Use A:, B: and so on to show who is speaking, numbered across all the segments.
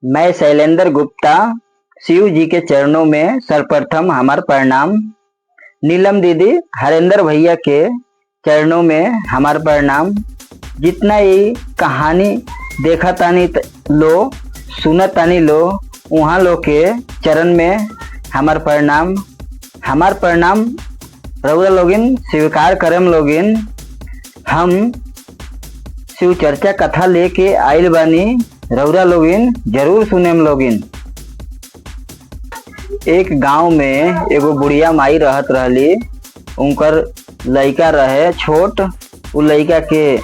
A: मैं शैलेंद्र गुप्ता शिव जी के चरणों में सर्वप्रथम हमार प्रणाम। नीलम दीदी हरेंद्र भैया के चरणों में हमार प्रणाम। जितना ये कहानी देखा तानी लो सुना तानी लो वहाँ लोग के चरण में हमार प्रणाम। हमार प्रणाम रउआ लोगिन स्वीकार करम लोगिन। हम शिव चर्चा कथा लेके आइल बानी, रउरा लोगिन जरूर सुनेम लोगिन। एक गांव में एगो बुढ़िया माई रहत रहली। उनकर लइका रहे छोट। उ लइका के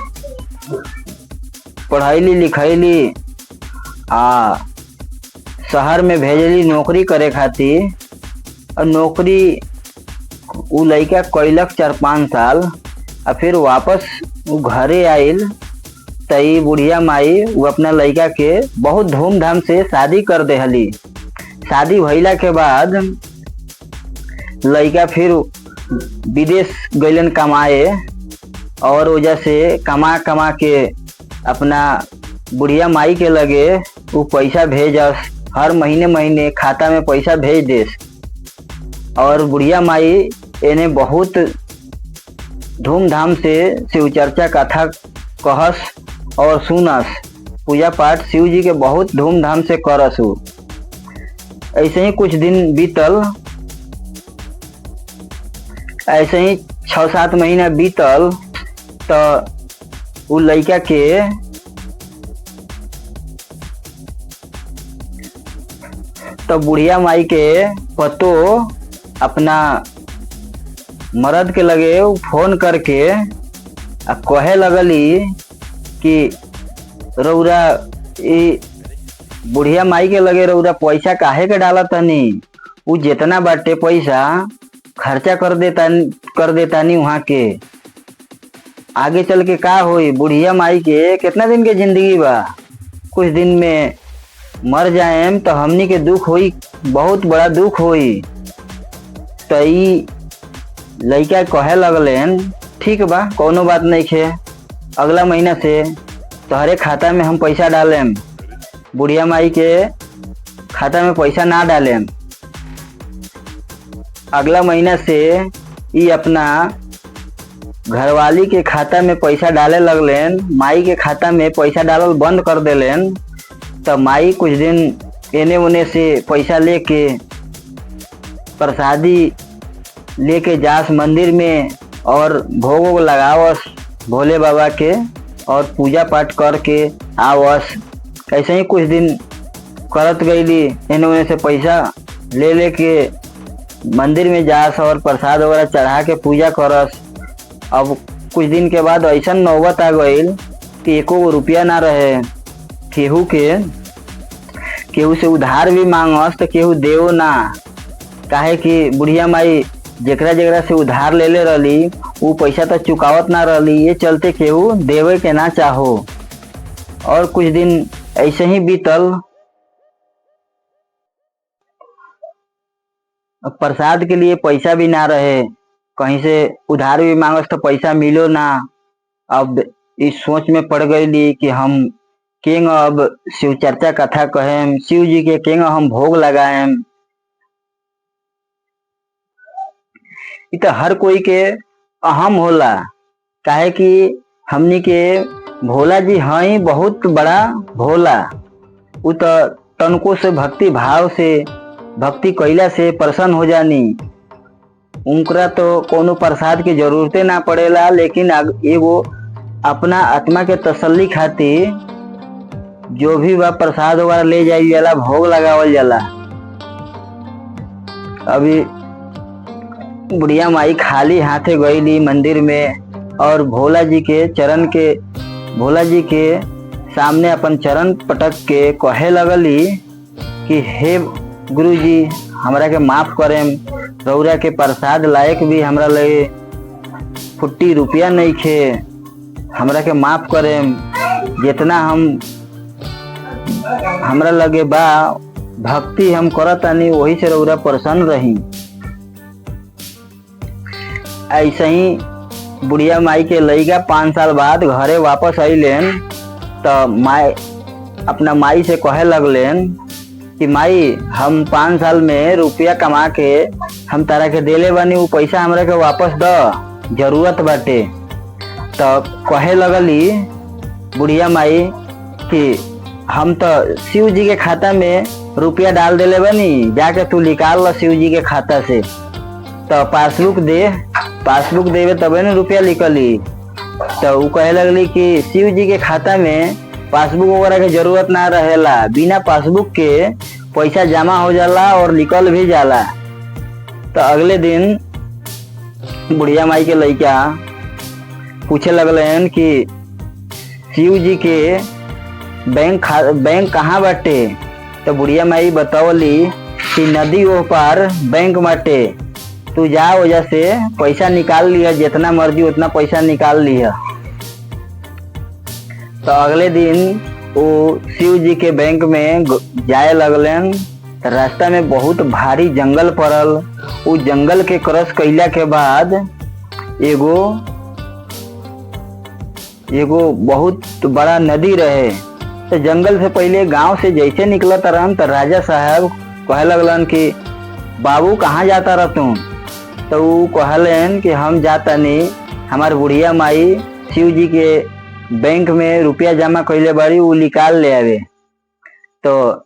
A: पढ़ैली लिखैली आ शहर में भेजली नौकरी करे खातिर। और नौकरी उ लइका कैलक 4-5 साल। और फिर वापस उ घरे आइल तई बुढ़िया माई वो अपना लड़का के बहुत धूमधाम से शादी कर देहली। शादी भइला के बाद लड़का फिर विदेश गइलन कमाए और वजह से कमा कमा के अपना बुढ़िया माई के लगे वो पैसा भेजस। हर महीने महीने खाता में पैसा भेज देस। और बुढ़िया माई इन्हें बहुत धूमधाम से शिव चर्चा कथा कहस और सुनस। पूजा पाठ शिव जी के बहुत धूमधाम से करस। ऐसे ही कुछ दिन बीतल। ऐसे ही 6-7 महीना बीतल तो उ लड़का के बुढ़िया माई के पतो अपना मर्द के लगे फोन करके कहे लगली कि रउरा बुढ़िया माई के लगे रउरा पैसा काहे के डाला तनी। उ जितना बाटे पैसा खर्चा कर देतानी वहाँ के। आगे चल के का होई, बुढ़िया माई के कितना दिन के जिंदगी बा। कुछ दिन में मर जाएम तो हमनी के दुख होई, बहुत बड़ा दुख होई। तो ई लइका कहे लगलेन ठीक बा कोनो बात नहीं खे, अगला महीना से तोहरे खाता में हम पैसा डालेम। बुढ़िया माई के खाता में पैसा ना डालेम। अगला महीना से ये अपना घरवाली के खाता में पैसा डाले लगलेन। माई के खाता में पैसा डालल बंद कर देलेन। तो माई कुछ दिन एने ओने से पैसा लेके प्रसादी लेके जास मंदिर में और भोग लगावस भोले बाबा के और पूजा पाठ करके आवस। ऐसे ही कुछ दिन करत गईली। एने ओने से पैसा ले के मंदिर में जास और प्रसाद वगैरह चढ़ा के पूजा करस। अब कुछ दिन के बाद ऐसा नौबत आ गईल कि एको रुपया ना रहे। केहू से उधार भी मांगस तो केहू देव ना। काहे कि बुढ़िया माई जेकरा जेकरा से उधार ले रहली वो पैसा तो चुकावत ना रहली। ये चलते केहू देवे के ना चाहो। और कुछ दिन ऐसे ही बीतल। प्रसाद के लिए पैसा भी ना रहे, कहीं से उधार भी मांगस तो पैसा मिलो ना। अब इस सोच में पड़ गई कि हम केंग अब शिव चर्चा कथा कहें, शिव जी के केंग हम भोग लगाएं। तो हर कोई के अहम होला। काहे कि हमनी के भोला जी हैं बहुत बड़ा भोला। उ तो तनको से भक्ति भाव से भक्ति कैला से प्रसन्न हो जानी। उनकरा तो कोनो प्रसाद की जरूरते ना पड़ेला। लेकिन एगो अपना आत्मा के तसल्ली खातिर जो भी बा प्रसाद वगैरह ले जाइल जाला, भोग लगावल जाला। अभी बुढ़िया माई खाली हाथे गईली मंदिर में और भोला जी के सामने अपन चरण पटक के कहे लगली कि हे गुरुजी हमरा के माफ करेम। रउरा के प्रसाद लायक भी हमरा लगे फुट्टी रुपया नहीं खे, हमरा के माफ करेम। जितना हमरा लगे बा भक्ति हम करतानी वही से रउरा प्रसन्न रही। ऐसे ही बुढ़िया माई के लइका 5 साल बाद घरे वापस अइलेन। तो माई अपना माई से कहे लगलेन कि माई हम 5 साल में रुपया कमा के हम तारा के देले बानी, वो पैसा हमरा के वापस द, जरूरत बाटे। तो कहे लगली बुढ़िया माई कि हम तो शिव जी के खाता में रुपया डाल देले बानी, जाके तू निकाल लो शिव जी के खाता से। तो पासबुक देवे तबे न रुपया निकली। तो वो कहे लगली कि शिव जी के खाता में पासबुक वगैरह के जरूरत ना रहेला, बिना पासबुक के पैसा जमा हो जाला और निकल भी जाला। तो अगले दिन बुढ़िया माई के लइका पूछे लगलन कि शिव जी के बैंक कहाँ बाटे। तो बुढ़िया माई बतावली कि नदी ओ पार बैंक बाटे, तू जा वजह से पैसा निकाल लिया, जितना मर्जी उतना पैसा निकाल लिया। तो अगले दिन वो शिव जी के बैंक में जाए लगलन। तो रास्ता में बहुत भारी जंगल पड़ल। वो जंगल के क्रॉस कैला के बाद एगो बहुत बड़ा नदी रहे। तो जंगल से पहले गांव से जैसे निकलत रहन तो राजा साहब कहे लगलन कि बाबू कहाँ जाता रह तू। तो वो कहलन कि हम जाता नहीं, हमार बुढ़िया माई शिव जी के बैंक में रुपया जमा कैले बाड़ी, वो निकाल ले आवे। तो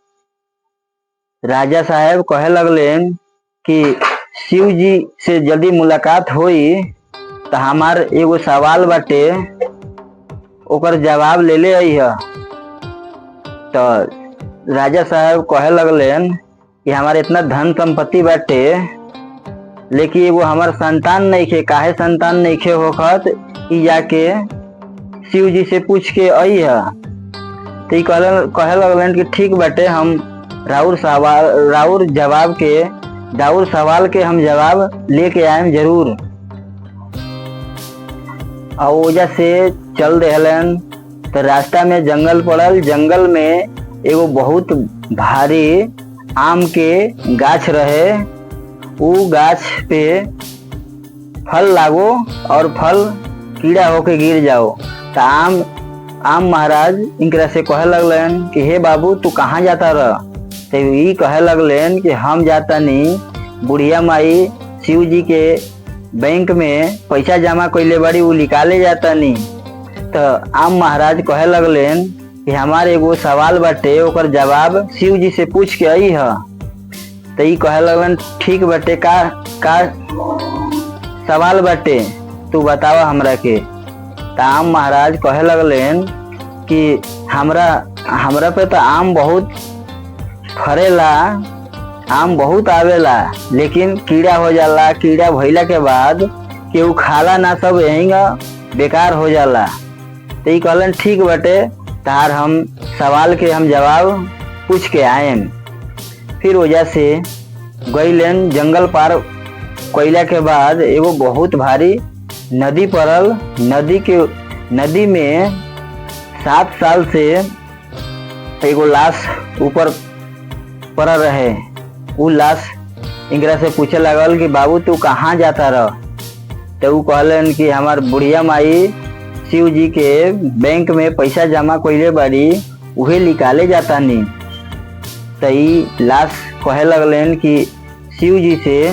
A: राजा साहब कहे लगलन कि शिव जी से जल्दी मुलाकात होई तो हमार एगो सवाल बाटे, ओकर जवाब ले ले अइह। तो राजा साहब कहे लगलन कि हमारे इतना धन संपत्ति बाटे, लेकिन एगो हमार संतान नहीं खे। काहे संतान नहीं खे होखत कि जाके शिव जी से पूछ के अइह। तो कहे लगलन कि ठीक बाटे, हम राउर सवाल के हम जवाब लेके आएम जरूर। और वजह से चल देहलन। तो रास्ता में जंगल पड़ल। जंगल में एगो बहुत भारी आम के गाछ रहे। वो गाछ पे फल लागो और फल कीड़ा होके गिर जाओ। तो आम महाराज इनकरा से कहे लगलन कि हे बाबू तू कहाँ जाता रह। तो ये कहे लगलन कि हम जाता नहीं, बुढ़िया माई शिव जी के बैंक में पैसा जमा कैले बाड़ी, वो निकाले जाता नहीं। तो आम महाराज कहे लगलन कि हमारे एगो सवाल बाटे, ओकर जवाब शिव जी से पूछ के अइह। तो ये कहे लगलन ठीक बाटे, का सवाल बाटे तू बतावा हमरा के। तो आम महाराज कहे लगलन कि हमरा पे तो आम बहुत फरेला, आम बहुत आवेला, लेकिन कीड़ा हो जाला। कीड़ा भइला के बाद केहू खाला ना, सब यहीं बेकार हो जाला। तो ये कहलन ठीक बाटे, तार हम सवाल के हम जवाब पूछ के आएम। फिर वजह से गईलन। जंगल पार कैला के बाद एगो बहुत भारी नदी पड़ल। नदी में 7 साल से एगो लाश ऊपर पड़ रहे। वो लाश इनकरा से पूछे लगल कि बाबू तू कहाँ जाता रह। तो वो कहलन कि हमार बुढ़िया माई शिव जी के बैंक में पैसा जमा कैले बाड़ी, उहे निकाले जाता नहीं। तो ई लाश कहे लगलन कि शिव जी से।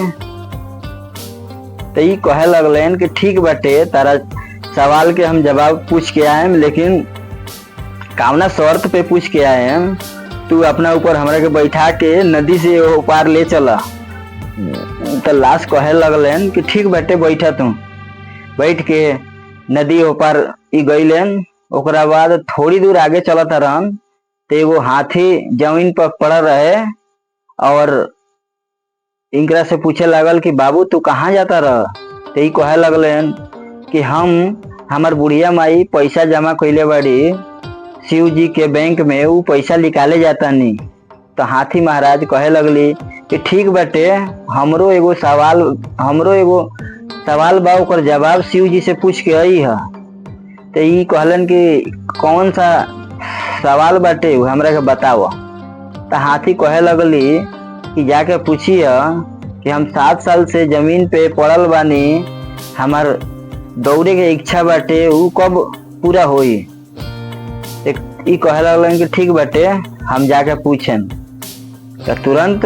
A: तो ई कहे लगलन कि ठीक बाटे, तारा सवाल के हम जवाब पूछ के आएम, लेकिन कामना शर्त पे पूछ के आएम, तू अपना ऊपर हमरा के बैठा के नदी से ऊपर ले चला। तो लाश कहे लगलन कि ठीक बाटे, बैठा तू। बैठ के नदी ऊपर ई गईलन। ओकरा बाद थोड़ी दूर आगे चलता रहन तो एगो हाथी जमीन पर पड़ रहे और इनकरा से पूछे लगल कि बाबू तू कहाँ जाता रह। तो ई कहे लगलन कि हमार बुढ़िया माई पैसा जमा कैले बाड़ी शिव जी के बैंक में, वो पैसा निकाले जाता नहीं। तो हाथी महाराज कहे लगली कि ठीक बाटे, हमरो एगो सवाल बा, ओकर जवाब शिव जी से पूछ के अइह। तो ई कहलन कि कौन सा सवाल बाटे हमरा के बताओ। तो हाथी कहे लगली कि जाके पूछिए कि हम 7 साल से जमीन पे पड़ल बानी, हमार दौड़े के इच्छा बाटे, ऊ कब पूरा होई। ई कहे लगलन कि ठीक बाटे, हम जाके पूछें। तो तुरंत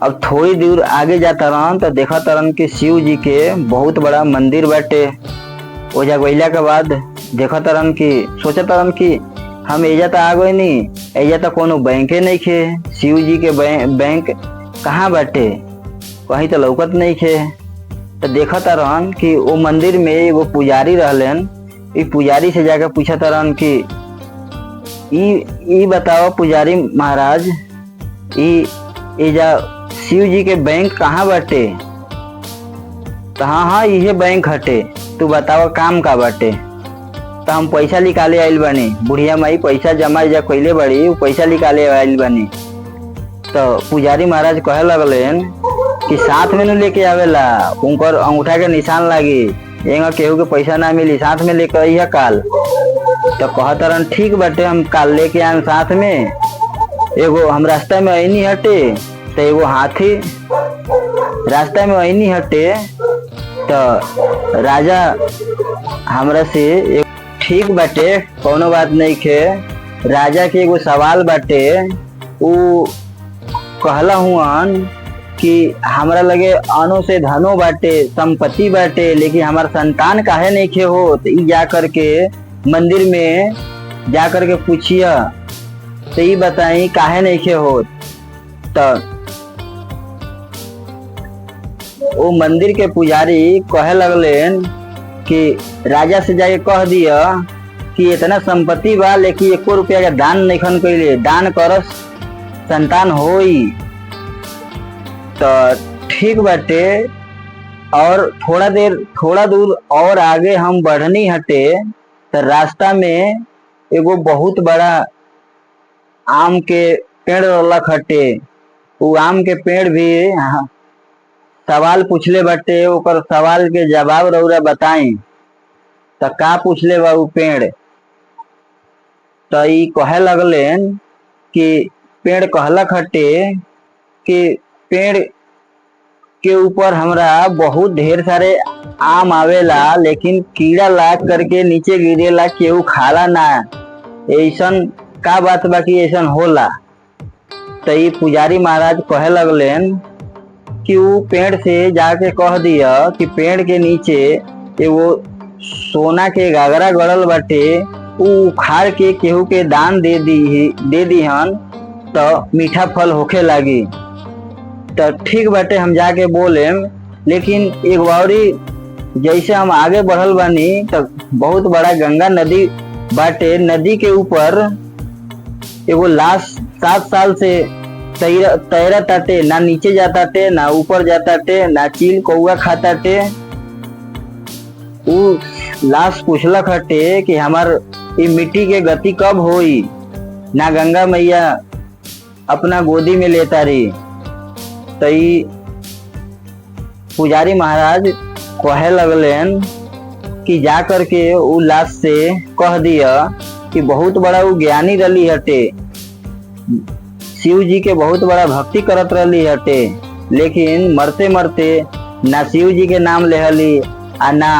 A: अब थोड़ी दूर आगे जाता रहन तो देखा तरन कि शिव जी के बहुत बड़ा मंदिर बाटे। ओ जगैला के बाद देखा तरन कि सोचा तरन कि हम एजा तो आ गए नी, एजा तो कोनो बैंके नहीं खे, शिव जी के बैंक कहाँ बाटे, कहीं तो लौकत नहीं खे। तो देखा तरन कि वो मंदिर में एगो पुजारी रहलन। ई पुजारी से जाकर पूछा तरन कि ई बताओ पुजारी महाराज, ई एजा शिव जी के बैंक कहाँ बाटे। तो हाँ इहे बैंक हटे, तू बताओ काम का बाटे। तो हम पैसा निकाले आइल बानी, बुढ़िया माई पैसा जमा कइले बड़ी, पैसा निकाले आइल बानी। तो पुजारी महाराज कहे लगलन कि साथ में न लेके आवेला, उनकर अंगूठा के निशान लागी, एंगा केहू के पैसा ना मिली, साथ में लेके आइया काल। तो कहतरन ठीक बाटे, हम काल लेके आए साथ में। एगो हम रास्ता में ऐनी हटे तो एगो हाथी रास्ता में ऐनी हटे तो राजा हमरा से ठीक बाटे, कोनो बात नहीं खे। राजा के एगो सवाल बाटे, उ कहला हुआन कि हमरा लगे अनो से धनो बाटे, संपत्ति बाटे, लेकिन हमार संतान काहे नहीं खे हो। तो ई जा करके मंदिर में जा करके पूछिया, तो ई बताई काहे नहीं खे हो। तो वो मंदिर के पुजारी कहे लगलन कि राजा से जाके कह दिया कि इतना संपत्ति बा लेकिन 1 रुपया का दान नहीं खन कैले, दान करस संतान होई। तो ठीक बाटे। और थोड़ा दूर और आगे हम बढ़नी हटे तो रास्ता में एगो बहुत बड़ा आम के पेड़ रलक हटे। वो आम के पेड़ भी सवाल पूछले बाटे, ओकर सवाल के जवाब रउरा बताई। तो का पूछले बा उ पेड़। तो ई कहे लगलन कि पेड़ कहलक हटे कि पेड़ के ऊपर हमरा बहुत ढेर सारे आम आवेला, लेकिन कीड़ा लाग करके नीचे गिरेला, केहू खाला ना, ऐसन का बात बा कि ऐसन होला। तो ई पुजारी महाराज कहे लगलन कि वो पेड़ से जाके कह दिया कि पेड़ के नीचे एगो सोना के गागरा गड़ल बाटे, उ उखाड़ के केहू के दान दे दीहन तो मीठा फल होखे लागी। तो ठीक बाटे, हम जाके बोलेम। लेकिन एक बारी जैसे हम आगे बढ़ल बानी तो बहुत बड़ा गंगा नदी बाटे। नदी के ऊपर एगो लाश 7 साल से तैरा ताटे, ना नीचे जाता टे ना ऊपर जाता टे, ना चील कौआ खाता टे। उ लाश पूछलक हटे कि हमार ये मिट्टी के गति कब होई, ना गंगा मैया अपना गोदी में लेता रही। तो पुजारी महाराज कहे लगलन कि जा करके उ लाश से कह दिया कि बहुत बड़ा उ ज्ञानी रली हटे, शिव जी के बहुत बड़ा भक्ति करत रही हटे, लेकिन मरते मरते ना शिव जी के नाम लेहली आ ना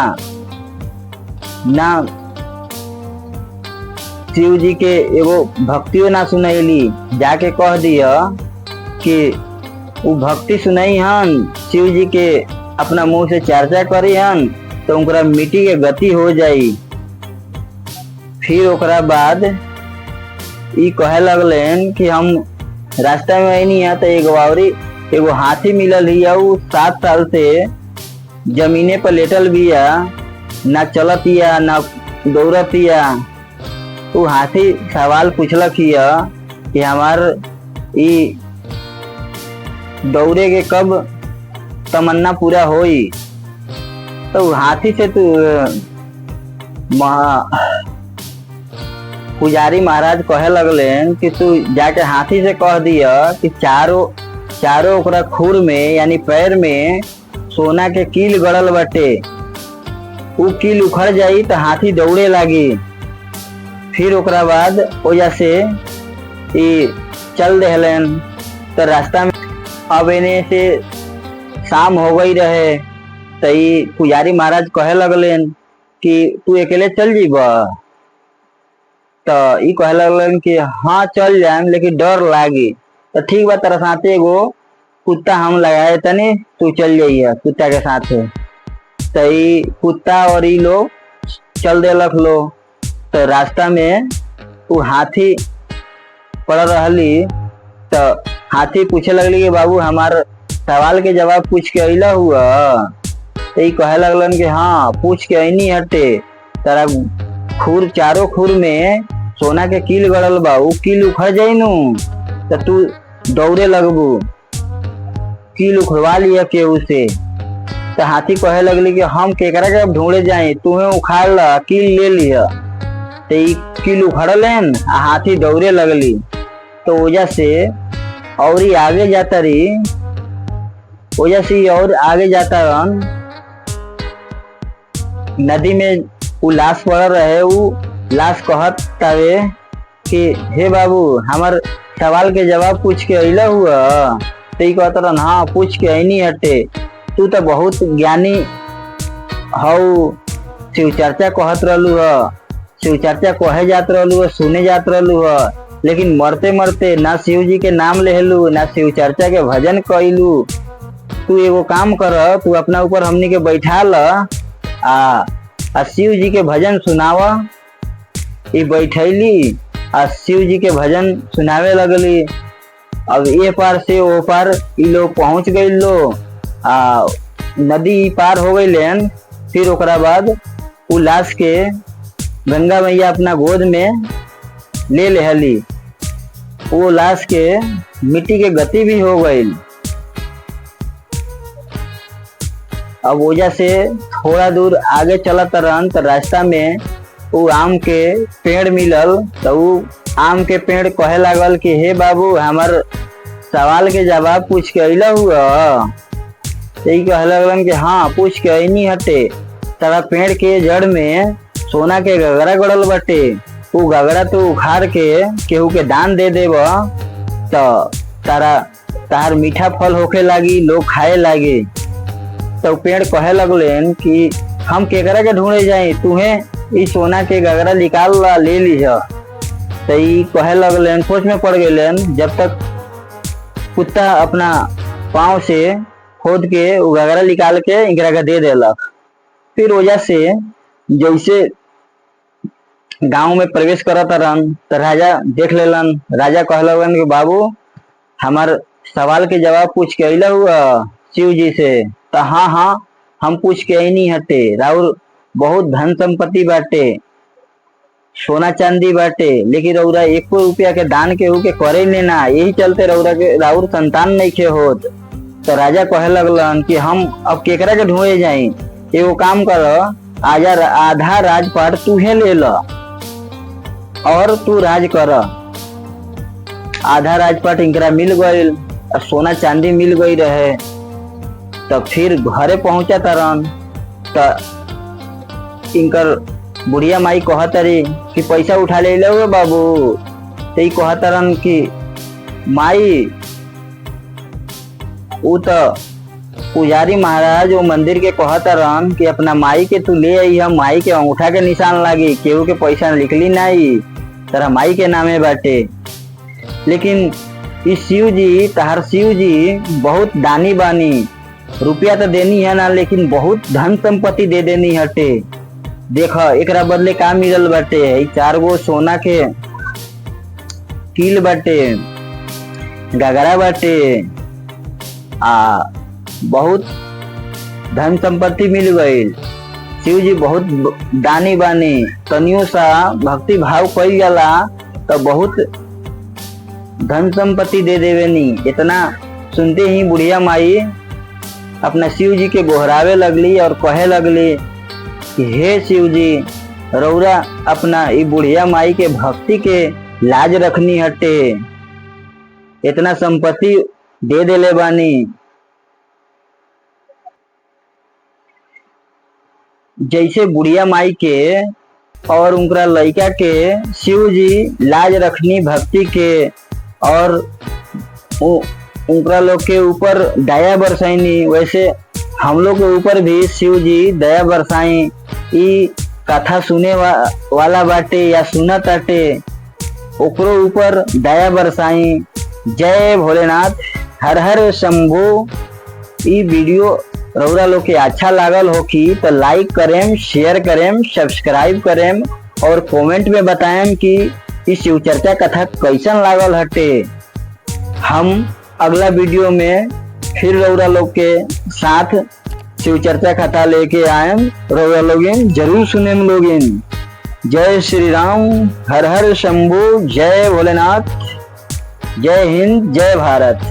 A: शिव जी के एगो भक्तियों ना सुनैली। जाके कह दिया कि वो भक्ति सुनाई हन, शिव जी के अपना मुंह से चर्चा करी हन तो उनका मिट्टी के गति हो जाई। फिर ओकरा बाद ई कहे लगलन कि हम रास्ता में आई नहीं है तो एगो हाथी मिलल हिया, उ 7 साल से जमीने पर लेटल बिया, ना चलतिया ना दौड़तिया। उ हाथी सवाल पूछलक हिया कि हमार ई दौड़े के कब तमन्ना पूरा होई। तो हाथी से तू पुजारी महाराज कहे लगलन कि तू जाके हाथी से कह दिया कि चारों ओकरा खुर में यानी पैर में सोना के कील गड़ल बाटे, उ कील उखड़ जाई तो हाथी दौड़े लागी। फिर ओकरा बाद ओजा से ई चल देहलन। तो रास्ता में अब एने से शाम हो गई रहे तो ई पुजारी महाराज कहे लगलन कि तू अकेले चल जीबा। तो ई कहे लगलन कि हाँ चल जाए लेकिन डर लागी। तो ठीक बा, तेरा साथे एगो कुत्ता हम लगाए तनी, तू चल जाइए कुत्ता के साथे। तो ई कुत्ता और ई लोग चल देलक लो। तो रास्ता में वो हाथी पड़ रहली। तो हाथी पूछे लगली कि बाबू हमार सवाल के जवाब पूछ के अइला हुआ। तो ई कहे लगलन कि हाँ पूछ के अइनी हटे, तेरा खुर चारों खुर में सोना के कील गड़ल बा, उ कील उखड़ जाई नु तो तू दौड़े लगबू, कील उखड़वा लिया केहू से। तो हाथी कहे लगली कि हम केकरा के ढूंढे जाए, तुम्हें उखाड़ ला कील ले लिया। तो ई कील उखड़लन आ हाथी दौड़े लगली। तो वजह से और ही आगे जाता रही, वजह से और आगे जाता रन। नदी में उ लाश पड़ रहे, उ लाश कहत तावे कि हे बाबू हमार सवाल के जवाब पूछ के अइला हुआ। तो कहत रहन हाँ पूछ के अइनी हटे, तू तो बहुत ज्ञानी हऊ, शिव चर्चा कहत रहलू ह, शिव चर्चा कहे जात रहलू ह, सुने जात रहलू ह, लेकिन मरते मरते ना शिव जी के नाम लेहलू ना शिव चर्चा के भजन कइलू। तू एगो काम कर, तू अपना ऊपर हमनी के बैठा ल आ शिव जी के भजन सुनावा। ई बैठैली आ शिव जी के भजन सुनावे लगली। अब ये पार से वो पार ई लोग पहुंच गई लो, नदी पार हो गई लेन। फिर ओकरा बाद उ लाश के गंगा मैया अपना गोद में ले लेहली। वो लाश के मिट्टी के गति भी हो गई। अब वजह से थोड़ा दूर आगे चलत रहन तो रास्ता में वो आम के पेड़ मिलल। तो वो आम के पेड़ कहे लागल कि हे बाबू हमार सवाल के जवाब पूछ के अइला हुआ। यही कहे लगलन कि हाँ पूछ के अइनी हटे, तेरा पेड़ के जड़ में सोना के गगरा गड़ल बटे, वो गगरा तो उखाड़ के केहू के दान दे देब तो तार मीठा फल होखे लागी, लोग खाए लागे। तो पेड़ कहे लगलन कि हम केकरा के ढूंढे जाए, तुम्हें ई सोना के गगरा निकाल ला ले लीजा। तो ई कहे लगलन, सोच में पड़ गए। जब तक कुत्ता अपना पाँव से खोद के वो गगरा निकाल के इकरा के दे देलक। फिर वजह से जैसे गांव में प्रवेश करत रहन तो राजा देख लेलन। राजा कहे लगलन कि बाबू हमार सवाल के जवाब पूछ के अइला हुआ शिव जी से। तो हाँ हाँ हम पूछ के अइनी हटे, राउर बहुत धन संपत्ति बाटे, सोना चांदी बाटे, लेकिन रउरा एको रुपया के दान केहू के करे लेना, यही चलते रउरा के राउर संतान नहीं खे होत। तो राजा कहे लगलन कि हम अब केकरा के ढूंढे जाई, एगो काम कर, आधा राजपाट तूहे ले ल और तू राज कर। आधा राजपाट इनकरा मिल गईल और सोना चांदी मिल गई रहे। तो फिर घरे पहुंचा तरन तो इनकर बुढ़िया माई कहत रही कि पैसा उठा ले लो बाबू। तो ई कहत रहन कि माई उ तो पुजारी महाराज वो मंदिर के कहत रहन कि अपना माई के तू ले आई, हम माई के अंगूठा के निशान लागी, केहू के पैसा लिखली नहीं, तेरा माई के नामे बाटे। लेकिन इस शिव जी, तहार शिव जी बहुत दानी बानी, रुपया तो देनी है ना लेकिन बहुत धन संपत्ति दे देनी हटे। देख एकरा बदले का मिलल बाटे, 4 गो सोना के कील बाटे, गगरा बाटे, बहुत धन संपत्ति मिल गई। शिव जी बहुत दानी बानी, तनियो सा भक्ति भाव कइल जाला तो बहुत धन संपत्ति दे देवेनी। इतना सुनते ही बुढ़िया माई अपना शिव जी के गोहरावे लगली और कहे लगली कि हे शिव जी, रउरा अपना ई बुढ़िया माई के भक्ति के लाज रखनी हटे, इतना संपत्ति दे देले बानी। जैसे बुढ़िया माई के और उनका लड़का के शिव जी लाज रखनी भक्ति के और उनका लोग के ऊपर दया बरसाईनी, वैसे हम लोग के ऊपर भी शिव जी दया बरसाई। ई कथा सुने वाला बाटे या सुना ताटे ओकरो ऊपर दया बरसाई। जय भोलेनाथ, हर हर शंभू। ई वीडियो रउरा लोग के अच्छा लागल हो कि तो लाइक करें, शेयर करें, सब्सक्राइब करें और कमेंट में बताएं कि इस शिव चर्चा कथा कैसन लागल हटे। हम अगला वीडियो में फिर रउरा लोग के साथ शिव चर्चा कथा लेके आए। रउरा लोगिन जरूर सुने लोगिन। जय श्री राम, हर हर शंभू, जय भोलेनाथ, जय हिंद, जय भारत।